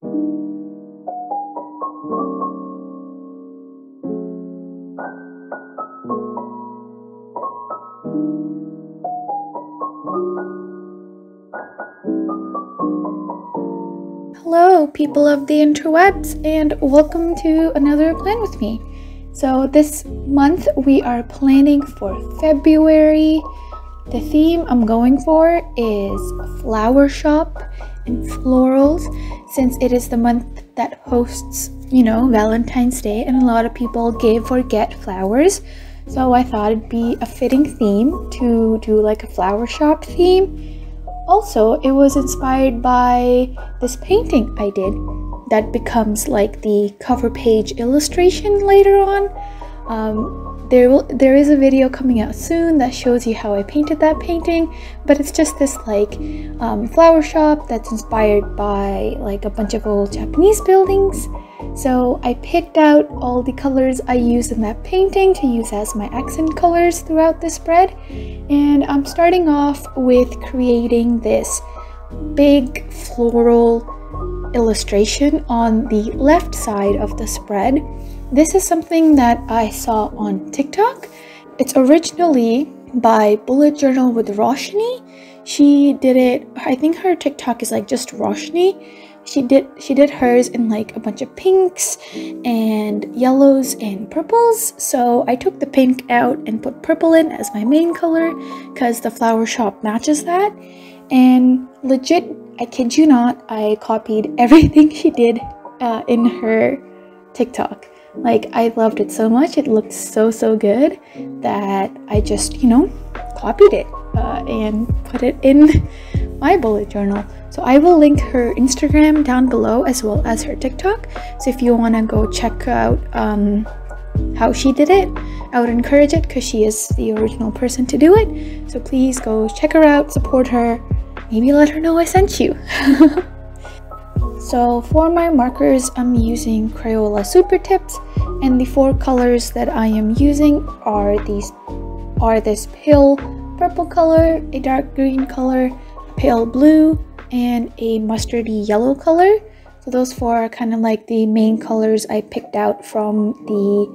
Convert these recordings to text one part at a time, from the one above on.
Hello, people of the interwebs, and welcome to another plan with me. So this month we are planning for February. The theme I'm going for is flower shop and florals, since it is the month that hosts, Valentine's Day, and a lot of people give or get flowers. So I thought it'd be a fitting theme to do like a flower shop theme. Also, it was inspired by this painting I did that becomes like the cover page illustration later on. There is a video coming out soon that shows you how I painted that painting, but it's just this like flower shop that's inspired by like a bunch of old Japanese buildings. So I picked out all the colors I used in that painting to use as my accent colors throughout the spread, and I'm starting off with creating this big floral illustration on the left side of the spread. This is something that I saw on TikTok. It's originally by Bullet Journal with Roshni. She did it, I think her TikTok is like just Roshni. She did hers in like a bunch of pinks and yellows and purples. So I took the pink out and put purple in as my main color because the flower shop matches that. And legit, I kid you not, I copied everything she did in her TikTok. Like, I loved it so much. It looked so good that I just, copied it and put it in my bullet journal. So I will link her Instagram down below as well as her TikTok. So if you want to go check out how she did it, I would encourage it because she is the original person to do it. So please go check her out, support her, maybe let her know I sent you. So for my markers, I'm using Crayola Super Tips, and the 4 colors that I am using are this pale purple color, a dark green color, a pale blue, and a mustardy yellow color. So those 4 are kind of like the main colors I picked out from the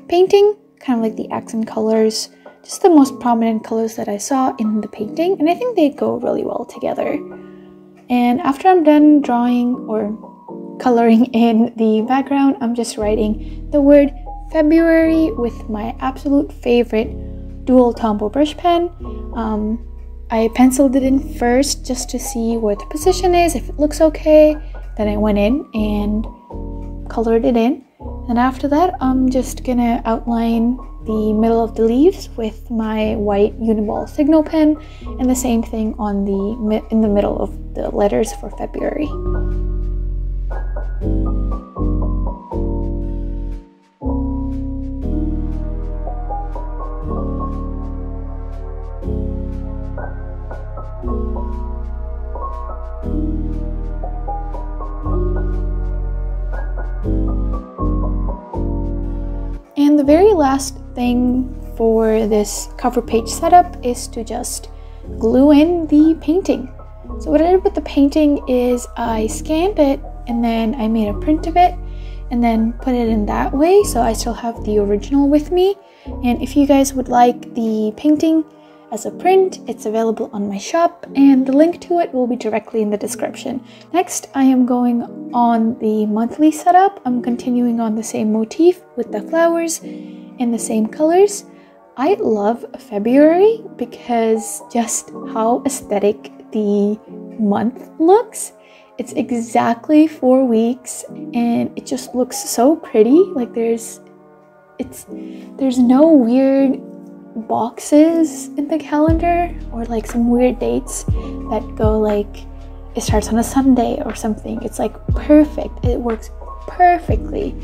painting, kind of like the accent colors, just the most prominent colors that I saw in the painting, and I think they go really well together. And after I'm done drawing or coloring in the background, I'm just writing the word February with my absolute favorite dual Tombow brush pen. I penciled it in first just to see where the position is, if it looks okay. Then I went in and colored it in. And after that, I'm just gonna outline the middle of the leaves with my white Uniball Signal pen, and the same thing on in the middle of the letters for February. And the very last thing for this cover page setup is to just glue in the painting. So what I did with the painting is I scanned it and then I made a print of it and then put it in that way, so I still have the original with me. And if you guys would like the painting as a print, it's available on my shop, and the link to it will be directly in the description. Next, I am going on the monthly setup. I'm continuing on the same motif with the flowers in the same colors. I love February because just how aesthetic the month looks. It's exactly 4 weeks and it just looks so pretty. Like there's no weird boxes in the calendar or like some weird dates that go like it starts on a Sunday or something. It's like perfect. It works perfectly.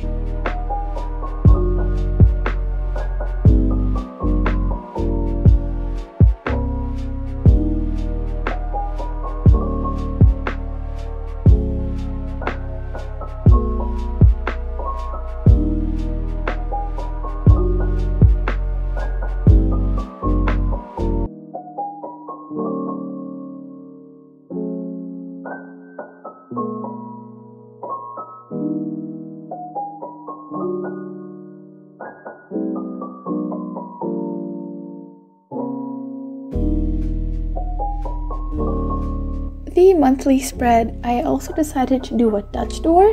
monthly spread, I also decided to do a Dutch door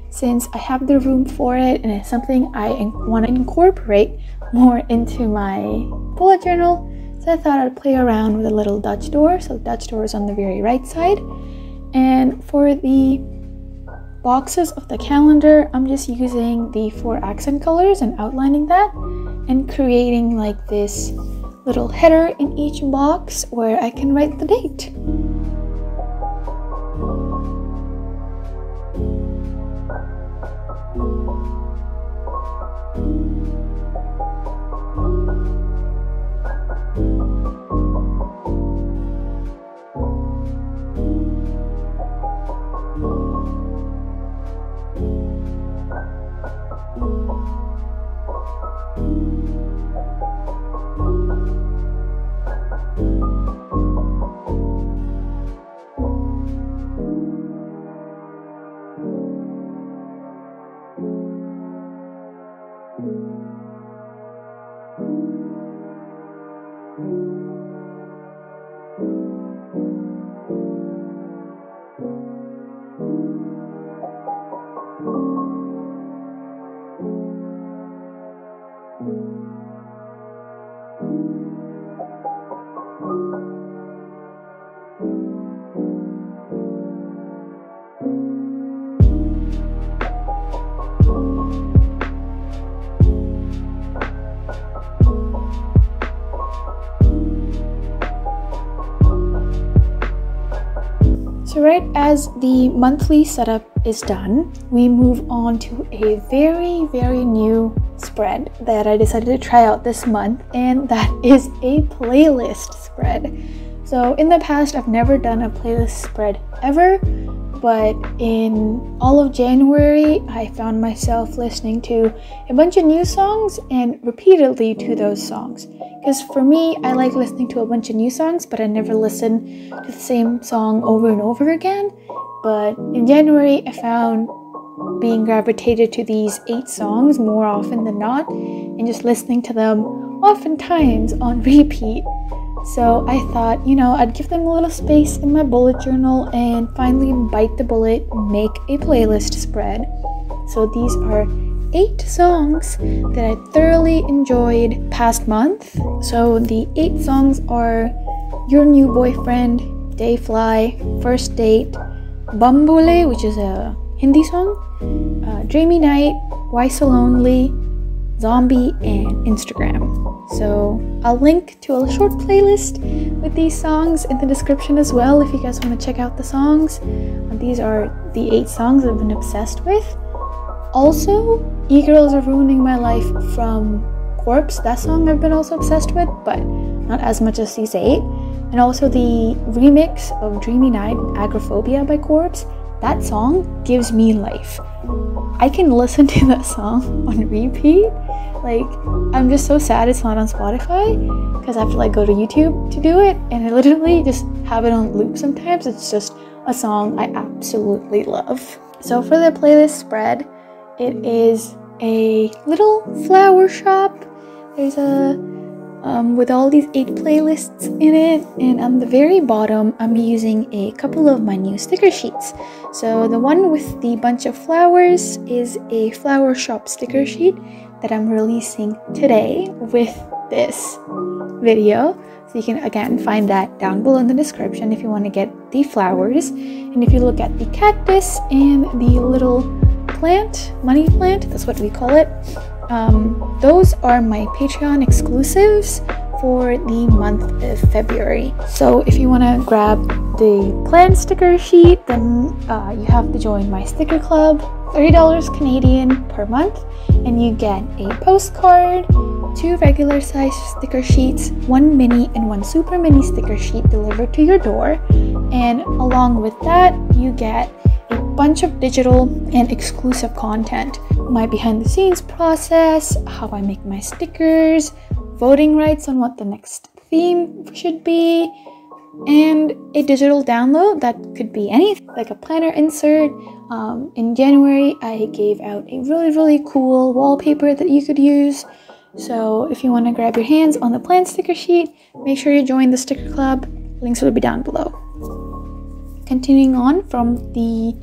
since I have the room for it and it's something I want to incorporate more into my bullet journal. So I thought I'd play around with a little Dutch door. So the Dutch door is on the very right side. And for the boxes of the calendar, I'm just using the 4 accent colors and outlining that and creating like this little header in each box where I can write the date. So right as the monthly setup is done, we move on to a very new spread that I decided to try out this month, and that is a playlist spread. So in the past, I've never done a playlist spread ever, but in all of January, I found myself listening to a bunch of new songs and repeatedly to those songs. Because for me, I like listening to a bunch of new songs, but I never listen to the same song over and over again. But in January, I found being gravitated to these 8 songs more often than not, and just listening to them oftentimes on repeat. So I thought, you know, I'd give them a little space in my bullet journal and finally bite the bullet and make a playlist spread. So these are 8 songs that I thoroughly enjoyed past month. So the 8 songs are Your New Boyfriend, Day Fly, First Date, Bambule, which is a Hindi song, Dreamy Night, Why So Lonely, Zombie, and Instagram. So I'll link to a short playlist with these songs in the description as well if you guys want to check out the songs. These are the 8 songs I've been obsessed with. Also, E-Girls Are Ruining My Life from Corpse, that song I've been also obsessed with, but not as much as these 8. And also the remix of Dreamy Night, Agoraphobia by Corpse, that song gives me life. I can listen to that song on repeat. Like, I'm just so sad it's not on Spotify because I have to like go to YouTube to do it, and I literally just have it on loop sometimes. It's just a song I absolutely love. So for the playlist spread, it is a little flower shop. There's a with all these 8 playlists in it, and on the very bottom I'm using a couple of my new sticker sheets. So the one with the bunch of flowers is a flower shop sticker sheet that I'm releasing today with this video. So you can again find that down below in the description if you want to get the flowers. And if you look at the cactus and the little plant, money plant, that's what we call it, those are my Patreon exclusives for the month of February. So if you want to grab the plant sticker sheet, then you have to join my sticker club, $30 Canadian per month, and you get a postcard, 2 regular size sticker sheets, 1 mini and 1 super mini sticker sheet delivered to your door. And along with that, you get a bunch of digital and exclusive content. My behind the scenes process, how I make my stickers, voting rights on what the next theme should be, and a digital download that could be anything, like a planner insert. In January, I gave out a really cool wallpaper that you could use. So if you want to grab your hands on the plant sticker sheet, make sure you join the sticker club. Links will be down below. continuing on from the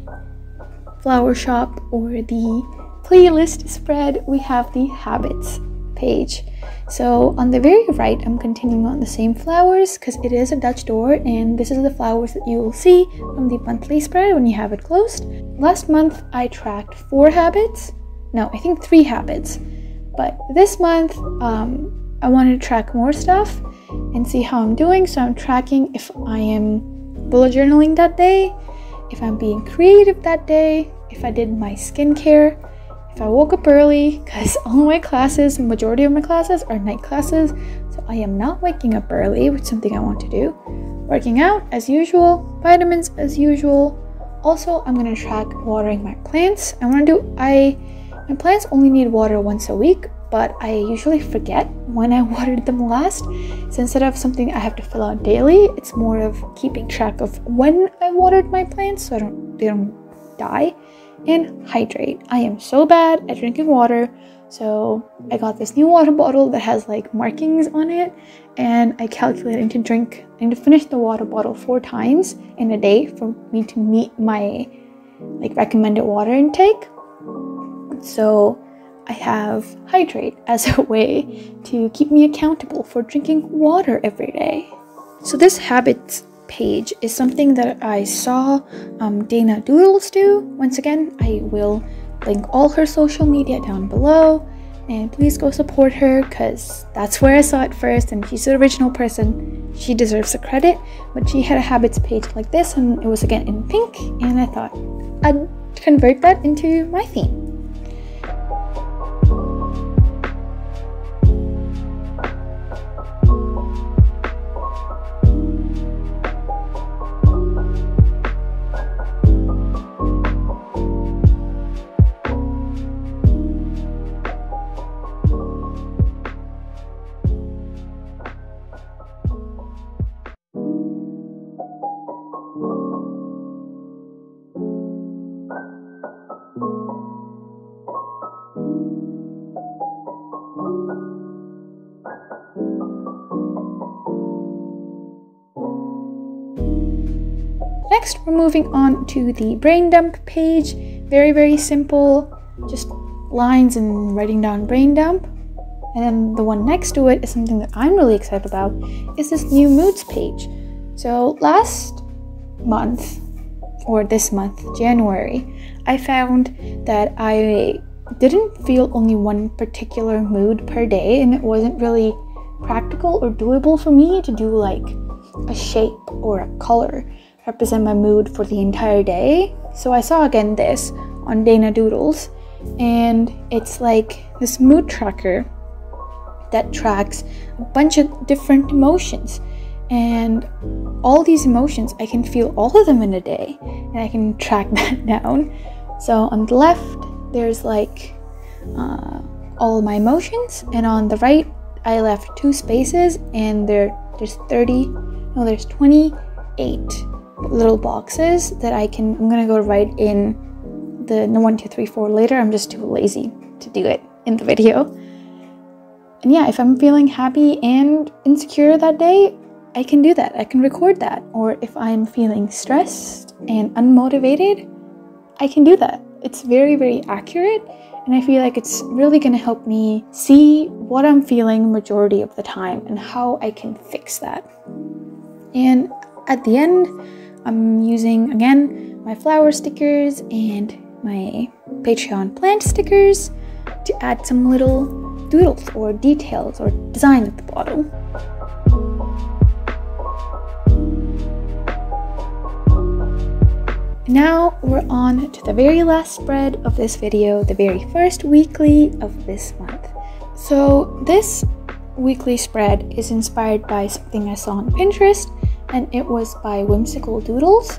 flower shop or the playlist spread, we have the habits page. So on the very right, I'm continuing on the same flowers because it is a Dutch door, and this is the flowers that you will see from the monthly spread when you have it closed. Last month I tracked 4 habits. No, I think 3 habits. But this month I wanted to track more stuff and see how I'm doing. So I'm tracking if I am bullet journaling that day, if I'm being creative that day, if I did my skincare, if I woke up early, because all my classes, majority of my classes are night classes, so I am not waking up early, which is something I want to do. Working out as usual, vitamins as usual. Also, I'm going to track watering my plants. My plants only need water once a week, but I usually forget when I watered them last. So instead of something I have to fill out daily, it's more of keeping track of when I watered my plants so they don't die. And hydrate. I am so bad at drinking water, so I got this new water bottle that has like markings on it, and I calculated I need to finish the water bottle 4 times in a day for me to meet my recommended water intake. So I have hydrate as a way to keep me accountable for drinking water every day. So this habits page is something that I saw Dana Doodles do. Once again, I will link all her social media down below, and please go support her because that's where I saw it first, and she's the original person. She deserves the credit. But she had a habits page like this, and it was again in pink, and I thought I'd convert that into my theme. Next, we're moving on to the brain dump page. Very, very simple, just lines and writing down brain dump. And then the one next to it is something that I'm really excited about, is this new moods page. So last month, or this month, January, I found that I didn't feel only one particular mood per day, and it wasn't really practical or doable for me to do like a shape or a color represent my mood for the entire day. So I saw again this on Dana Doodles, and it's like this mood tracker that tracks a bunch of different emotions, and all these emotions, I can feel all of them in a day, and I can track that down. So on the left there's like all of my emotions, and on the right I left 2 spaces, and there's 28 little boxes that I'm gonna go write in the 1, 2, 3, 4 later. I'm just too lazy to do it in the video. And yeah, if I'm feeling happy and insecure that day, I can do that. I can record that. Or if I'm feeling stressed and unmotivated, I can do that. It's very, very accurate, and I feel like it's really gonna help me see what I'm feeling majority of the time and how I can fix that. And at the end, I'm using, again, my flower stickers and my Patreon plant stickers to add some little doodles or details or design at the bottom. Now we're on to the very last spread of this video, the very first weekly of this month. So this weekly spread is inspired by something I saw on Pinterest, and it was by Whimsical Doodles.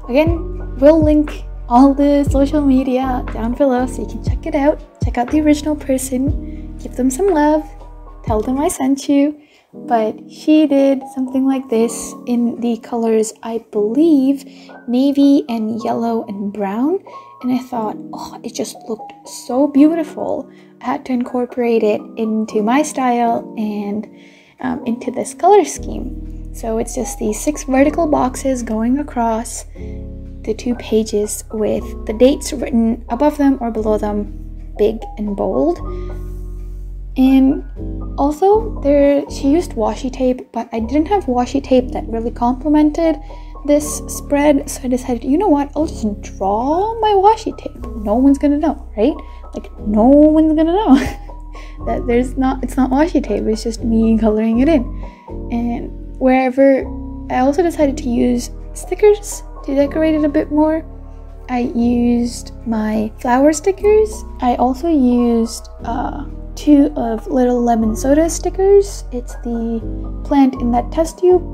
Again, we'll link all the social media down below so you can check it out. Check out the original person, give them some love, tell them I sent you. But she did something like this in the colors, I believe, navy and yellow and brown, and I thought, oh, it just looked so beautiful. I had to incorporate it into my style and into this color scheme. So it's just these 6 vertical boxes going across the 2 pages with the dates written above them or below them, big and bold. And also she used washi tape, but I didn't have washi tape that really complemented this spread, so I decided, you know what, I'll just draw my washi tape. No one's gonna know, right? Like, no one's gonna know that it's not washi tape, it's just me coloring it in. And wherever, I also decided to use stickers to decorate it a bit more. I used my flower stickers. I also used 2 of Little Lemon Soda stickers. It's the plant in that test tube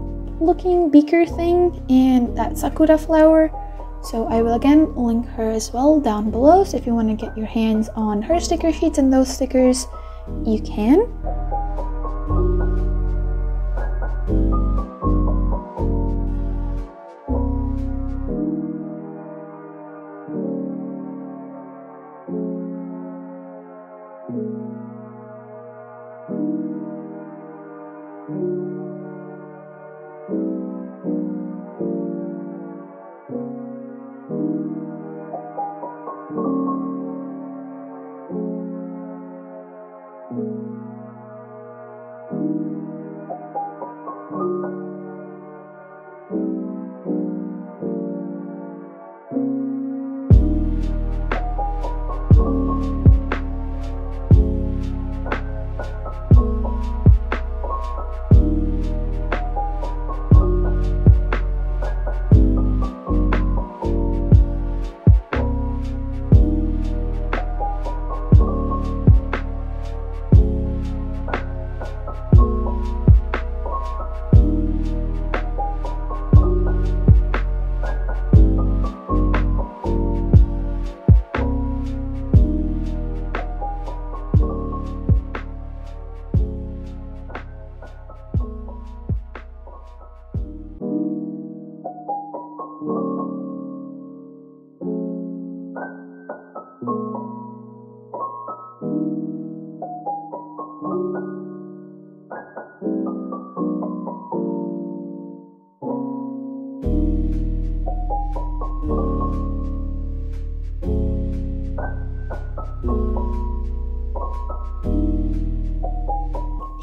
looking beaker thing and that sakura flower. So I will again link her as well down below, so if you want to get your hands on her sticker sheets and those stickers, you can.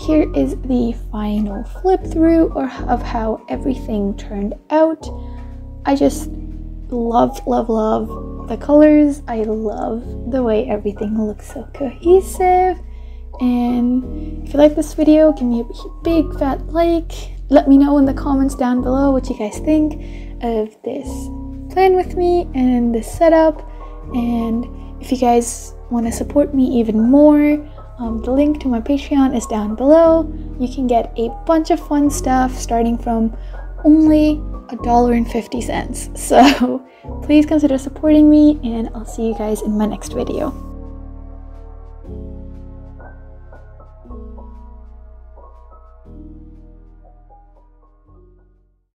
Here is the final flip through of how everything turned out. I just love the colors. I love the way everything looks so cohesive. And if you like this video, give me a big fat like. Let me know in the comments down below what you guys think of this plan with me and this setup. And if you guys want to support me even more, the link to my Patreon is down below. You can get a bunch of fun stuff starting from only $1.50. So please consider supporting me, and I'll see you guys in my next video.